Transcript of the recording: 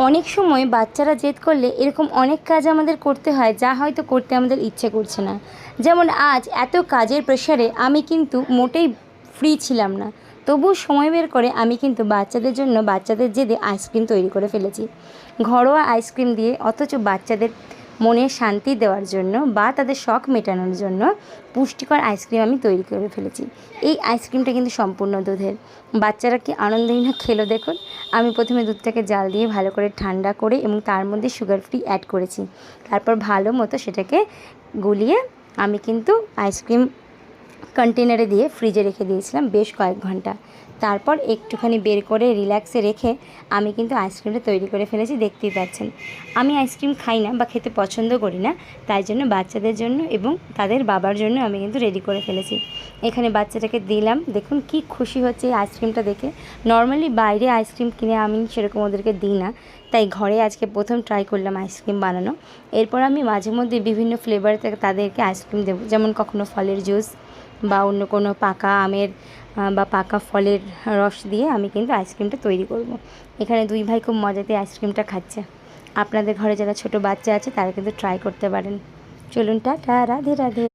অনেক সময় বাচ্চারা জেদ করলে এরকম অনেক কাজ আমাদের করতে হয় যা হয়তো করতে আমাদের ইচ্ছে করছে না। যেমন আজ এত কাজের প্রেশারে আমি কিন্তু মোটেই ফ্রি ছিলাম না, তবুও সময় বের করে আমি কিন্তু বাচ্চাদের জন্য বাচ্চাদের জেদে আইসক্রিম তৈরি করে ফেলেছি। ঘরোয়া আইসক্রিম দিয়ে, অথচ বাচ্চাদের মনে শান্তি দেওয়ার জন্য বা তাদের শখ মেটানোর জন্য পুষ্টিকর আইসক্রিম আমি তৈরি করে ফেলেছি। এই আইসক্রিমটা কিন্তু সম্পূর্ণ দুধের। বাচ্চারা কি আনন্দই না খেলো দেখুন। আমি প্রথমে দুধটাকে জাল দিয়ে ভালো করে ঠান্ডা করে এবং তার মধ্যে সুগার ফ্রি অ্যাড করেছি। তারপর ভালো মতো সেটাকে গুলিয়ে আমি কিন্তু আইসক্রিম কন্টেনারে দিয়ে ফ্রিজে রেখে দিয়েছিলাম বেশ কয়েক ঘন্টা। তারপর একটুখানি বের করে রিল্যাক্সে রেখে আমি কিন্তু আইসক্রিমটা তৈরি করে ফেলেছি, দেখতেই পাচ্ছেন। আমি আইসক্রিম খাই না বা খেতে পছন্দ করি না, তাই জন্য বাচ্চাদের জন্য এবং তাদের বাবার জন্য আমি কিন্তু রেডি করে ফেলেছি। এখানে বাচ্চাটাকে দিলাম, দেখুন কি খুশি হচ্ছে এই আইসক্রিমটা দেখে। নর্মালি বাইরে আইসক্রিম কিনে আমি সেরকম ওদেরকে দিই না, তাই ঘরে আজকে প্রথম ট্রাই করলাম আইসক্রিম বানানো। এরপর আমি মাঝে মধ্যে বিভিন্ন ফ্লেভার থেকে তাদেরকে আইসক্রিম দেবো, যেমন কখনো ফলের জুস বা অন্য কোনো পাকা আমের বা পাকা ফলের রস দিয়ে আমি কিন্তু আইসক্রিমটা তৈরি করব। এখানে দুই ভাই খুব মজাতে আইসক্রিমটা খাচ্ছে। আপনাদের ঘরে যারা ছোট বাচ্চা আছে তারা কিন্তু ট্রাই করতে পারেন। চলুন, টাটা, রাধে রাধে।